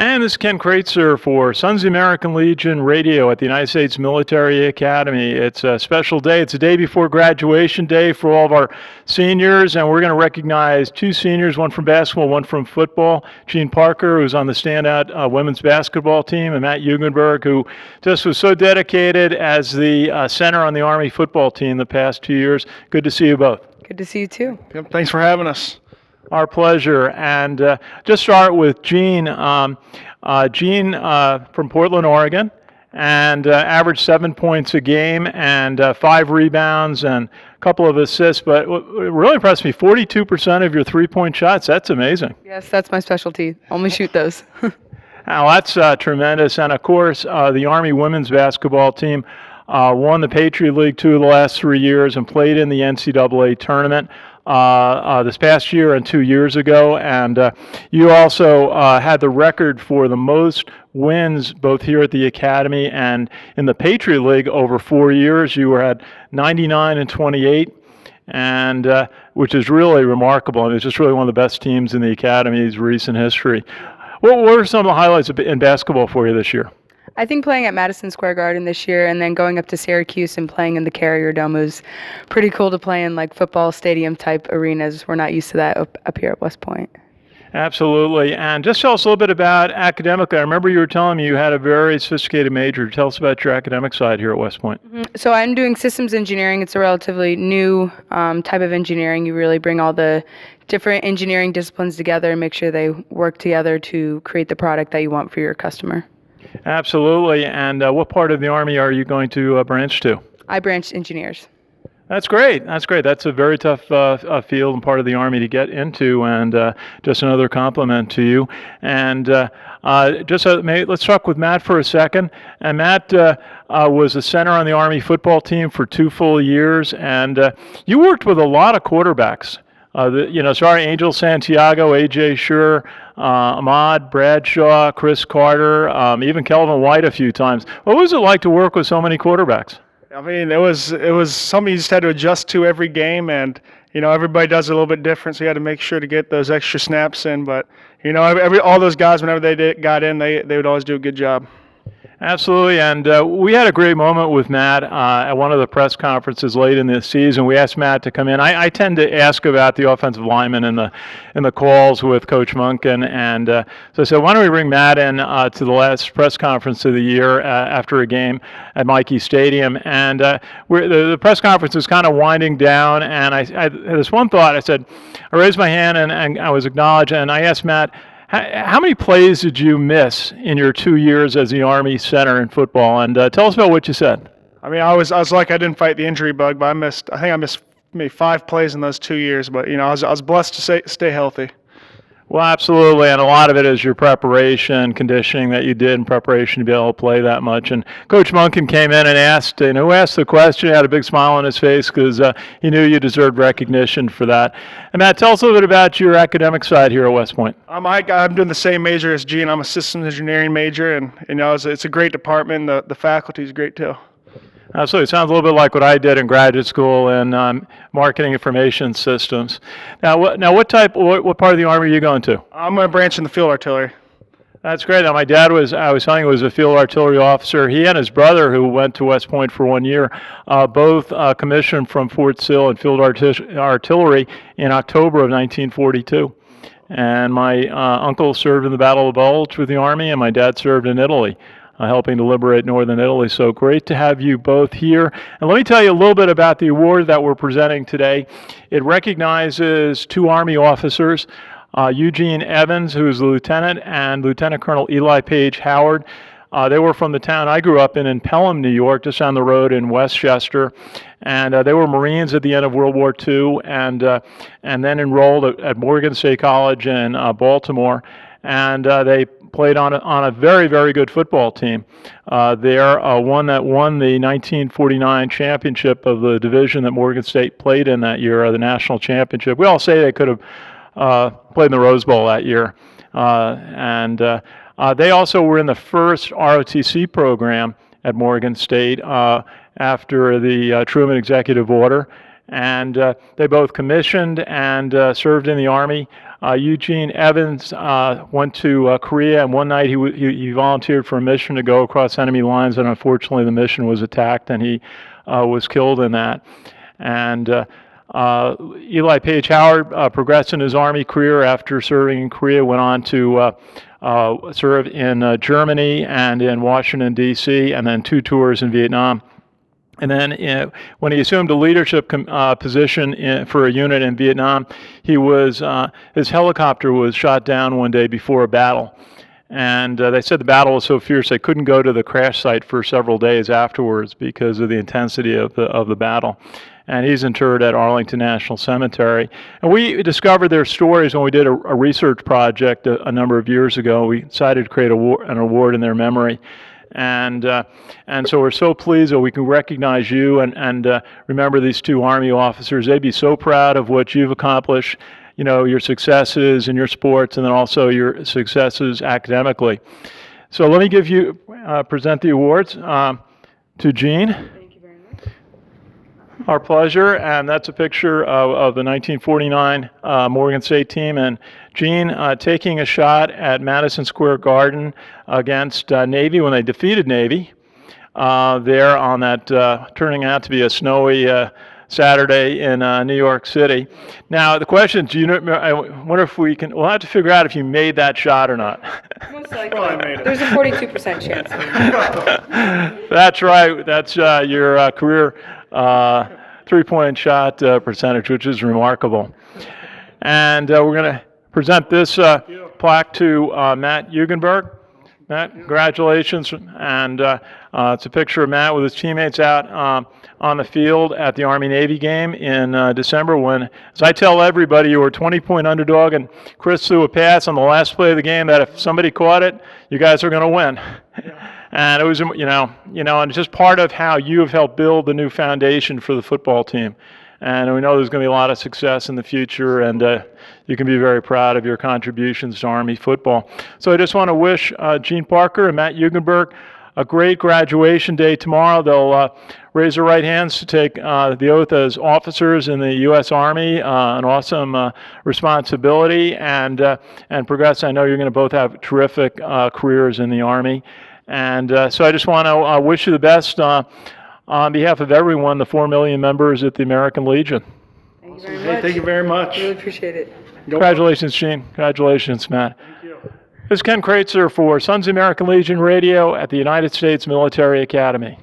And this is Ken Kraetzer for Sons of the American Legion Radio at the United States Military Academy. It's a special day. It's a day before graduation day for all of our seniors, and we're going to recognize two seniors, one from basketball, one from football. Gene Parker, who's on the standout women's basketball team, and Matt Hugenberg, who just was so dedicated as the center on the Army football team the past 2 years. Good to see you both. Good to see you too. Yep, thanks for having us. Our pleasure. And just start with Gene. Gene from Portland, Oregon, and averaged 7 points a game and 5 rebounds and a couple of assists. But what really impressed me, 42% of your three-point shots. That's amazing. Yes, that's my specialty. Only shoot those. Now, that's tremendous. And, of course, the Army women's basketball team won the Patriot League 2 of the last 3 years and played in the NCAA tournament this past year and 2 years ago. And you also had the record for the most wins both here at the Academy and in the Patriot League over 4 years. You were at 99 and 28. And which is really remarkable. And it's just really one of the best teams in the Academy's recent history. What were some of the highlights in basketball for you this year? I think playing at Madison Square Garden this year and then going up to Syracuse and playing in the Carrier Dome was pretty cool to play in like football stadium type arenas. We're not used to that up here at West Point. Absolutely. And just tell us a little bit about academically. I remember you were telling me you had a very sophisticated major. Tell us about your academic side here at West Point. So I'm doing systems engineering. It's a relatively new type of engineering. You really bring all the different engineering disciplines together and make sure they work together to create the product that you want for your customer. Absolutely. And what part of the Army are you going to branch to? I branched engineers. That's great. That's great. That's a very tough field and part of the Army to get into, and just another compliment to you. And let's talk with Matt for a second. And Matt was a center on the Army football team for 2 full years, and you worked with a lot of quarterbacks. Angel Santiago, A.J. Shure, Ahmad Bradshaw, Chris Carter, even Kelvin White a few times. What was it like to work with so many quarterbacks? I mean, it was something you just had to adjust to every game, and everybody does it a little bit different, so you had to make sure to get those extra snaps in. But all those guys, whenever they got in, they would always do a good job. Absolutely, and we had a great moment with Matt at one of the press conferences late in the season. We asked Matt to come in. I tend to ask about the offensive linemen in the calls with Coach Munkin, and so I said, why don't we bring Matt in to the last press conference of the year after a game at Michie Stadium, and the press conference was kind of winding down, and I had this one thought. I raised my hand and I was acknowledged, and I asked Matt, how many plays did you miss in your 2 years as the Army center in football? And tell us about what you said. I mean, I was like I didn't fight the injury bug, but I think I missed maybe 5 plays in those 2 years. But I was blessed to stay healthy. Well, absolutely, and a lot of it is your preparation, conditioning that you did in preparation to be able to play that much. And Coach Munkin came in and asked, who asked the question? He had a big smile on his face because he knew you deserved recognition for that. And Matt, tell us a little bit about your academic side here at West Point. I'm doing the same major as Gene. I'm a systems engineering major, and it's a great department. The faculty is great too. Absolutely. It sounds a little bit like what I did in graduate school in marketing information systems. Now, what part of the Army are you going to? I'm going to branch in the field artillery. That's great. Now, my dad was a field artillery officer. He and his brother, who went to West Point for 1 year, both commissioned from Fort Sill in field artillery in October of 1942. And my uncle served in the Battle of the Bulge with the Army, and my dad served in Italy, helping to liberate northern Italy. So great to have you both here. And let me tell you a little bit about the award that we're presenting today. It recognizes 2 Army officers, Eugene Evans, who is a lieutenant, and Lieutenant Colonel Eli Page Howard. They were from the town I grew up in Pelham, New York, just down the road in Westchester. And they were Marines at the end of World War II and then enrolled at Morgan State College in Baltimore. And they played on a very, very good football team. They're one that won the 1949 championship of the division that Morgan State played in that year, the national championship. We all say they could have played in the Rose Bowl that year. They also were in the first ROTC program at Morgan State after the Truman Executive Order. And they both commissioned and served in the Army. Eugene Evans went to Korea, and one night he volunteered for a mission to go across enemy lines, and unfortunately the mission was attacked, and he was killed in that. And Eli Page Howard progressed in his Army career after serving in Korea, went on to serve in Germany and in Washington, D.C., and then 2 tours in Vietnam. And then when he assumed a leadership position for a unit in Vietnam, his helicopter was shot down one day before a battle. And they said the battle was so fierce they couldn't go to the crash site for several days afterwards because of the intensity of the battle. And he's interred at Arlington National Cemetery. And we discovered their stories when we did a research project a number of years ago. We decided to create an award in their memory. And so we're so pleased that we can recognize you and remember these 2 Army officers. They'd be so proud of what you've accomplished, your successes in your sports, and then also your successes academically. So let me present the awards to Gene. Thank you very much. Our pleasure, and that's a picture of the 1949 Morgan State team, and Gene taking a shot at Madison Square Garden against Navy when they defeated Navy there on that turning out to be a snowy Saturday in New York City. Now the question is, I wonder if we'll have to figure out if you made that shot or not. Most likely. There's a 42% chance. That's right. That's your career 3-point shot percentage, which is remarkable. And we're going to present this plaque to Matt Hugenberg. Matt, congratulations. And it's a picture of Matt with his teammates out on the field at the Army-Navy game in December when, as I tell everybody, you were a 20-point underdog and Chris threw a pass on the last play of the game that if somebody caught it, you guys are going to win. Yeah. And it was, and it's just part of how you have helped build the new foundation for the football team. And we know there's going to be a lot of success in the future, and you can be very proud of your contributions to Army football. So I just want to wish Gene Parker and Matt Hugenberg a great graduation day tomorrow. They'll raise their right hands to take the oath as officers in the U.S. Army, an awesome responsibility, and progress. I know you're going to both have terrific careers in the Army. And so I just want to wish you the best on behalf of everyone, the 4 million members at the American Legion. Thank you very much. Thank you very much. Really appreciate it. Congratulations, Gene. Congratulations, Matt. Thank you. This is Ken Kraetzer for Sons of American Legion Radio at the United States Military Academy.